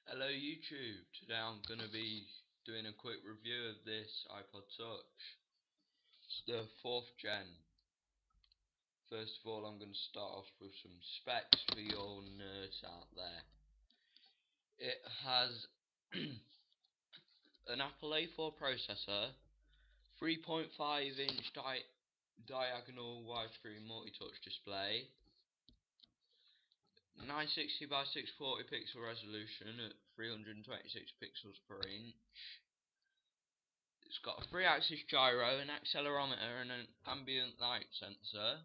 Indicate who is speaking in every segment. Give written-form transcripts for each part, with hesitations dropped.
Speaker 1: Hello YouTube, today I'm going to be doing a quick review of this iPod Touch. It's the 4th gen. First of all I'm going to start off with some specs for your nerds out there. It has an Apple A4 processor, 3.5 inch diagonal widescreen multi-touch display, 960 by 640 pixel resolution at 326 pixels per inch. It's got a 3-axis gyro, an accelerometer and an ambient light sensor.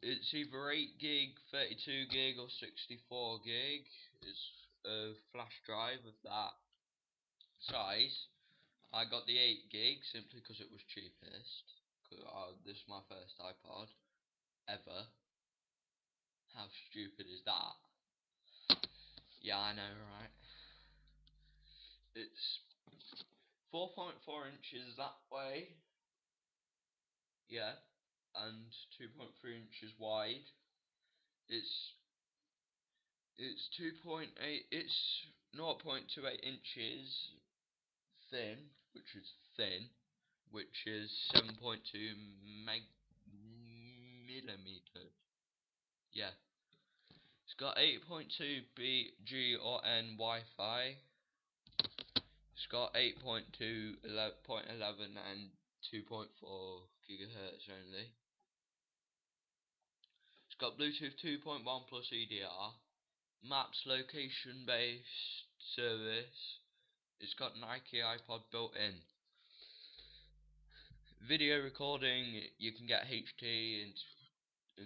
Speaker 1: It's either 8 gig, 32 gig or 64 gig. It's a flash drive of that size. I got the 8 gig simply because it was cheapest. This is my first iPod ever. How stupid is that? Yeah, I know, right? It's 4.4 inches that way. Yeah, and 2.3 inches wide. It's 2.8. It's 0.28 inches thin, which is 7.2 millimeters. Yeah, it's got 8.2 B, G or N Wi-Fi. It's got 8.2, 11.11 and 2.4 gigahertz only. It's got Bluetooth 2.1 plus EDR, Maps location based service. It's got Nike iPod built in. Video recording, you can get HD in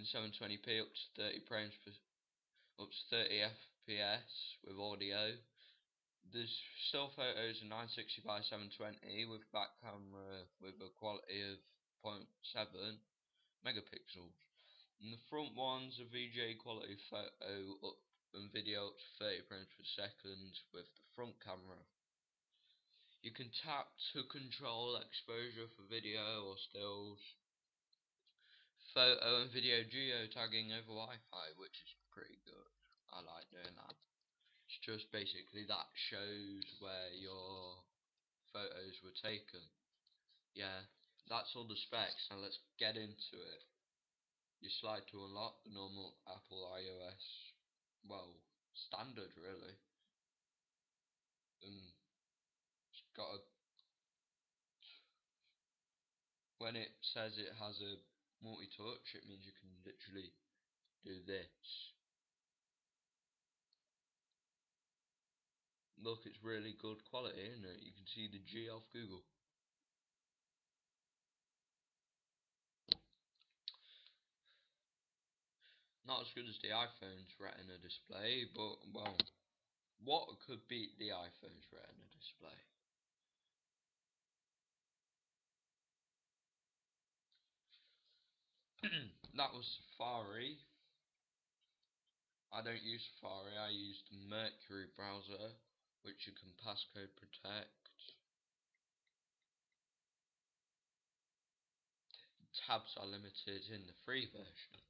Speaker 1: 720p up to 30 frames per, up to 30 FPS with audio. There's still photos in 960 by 720 with back camera with a quality of 0.7 megapixels. And the front one's a VGA quality photo and video up to 30 frames per second with the front camera. You can tap to control exposure for video or stills, photo and video geotagging over Wi-Fi, which is pretty good. I like doing that. It's just basically that shows where your photos were taken. Yeah, that's all the specs. Now let's get into it. You slide to unlock the normal Apple iOS, well, standard really. And it's got a, when it says it has a multi-touch, it means you can literally do this. Look, it's really good quality, isn't it? You can see the G off Google. Not as good as the iPhone's Retina display, but well, what could beat the iPhone's Retina display? That was Safari. I don't use Safari, I use the Mercury browser, which you can passcode protect. Tabs are limited in the free version.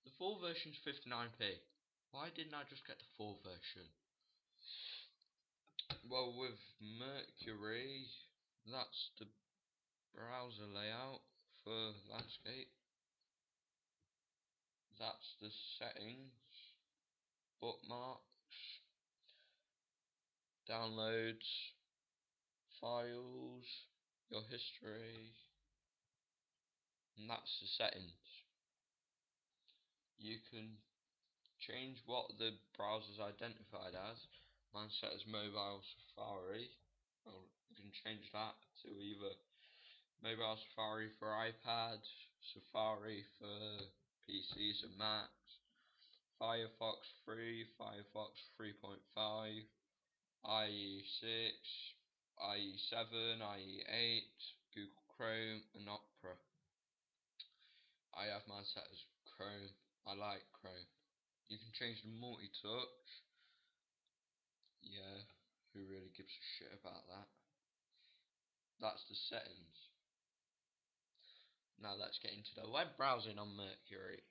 Speaker 1: The full version is 59p. Why didn't I just get the full version? Well, with Mercury, that's the browser layout for landscape. That's the settings, bookmarks, downloads, files, your history, and that's the settings. You can change what the browser's identified as. Mine's set as Mobile Safari. Well, you can change that to either Mobile Safari for iPad, Safari for PCs and Macs, Firefox 3, Firefox 3.5, IE6, IE7, IE8, Google Chrome and Opera. I have mine set as Chrome. I like Chrome. You can change the multi-touch. Yeah, who really gives a shit about that? That's the settings. Now let's get into the web browsing on Mercury.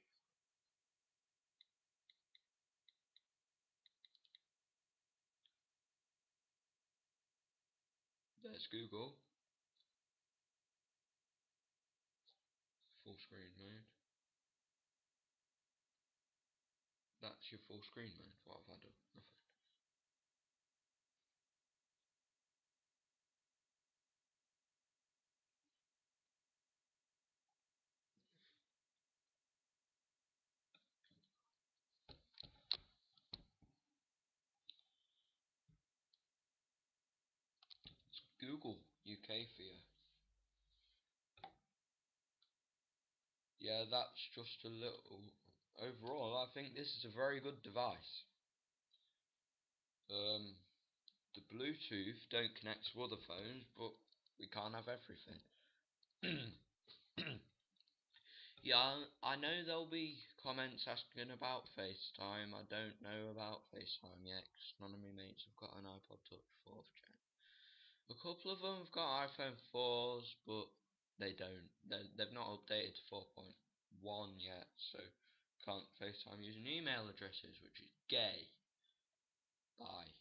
Speaker 1: There's Google. Full screen mode. That's your full screen mode. What have I done? Nothing. It's Google UK for you. Yeah, that's just a little. Overall, I think this is a very good device. The Bluetooth don't connect to other phones, but we can't have everything. Yeah, I know there'll be comments asking about FaceTime. I don't know about FaceTime yet, 'cause none of my mates have got an iPod Touch 4th gen. A couple of them have got iPhone 4s, but they've not updated to 4.1 yet, so can't FaceTime using email addresses, which is gay. Bye.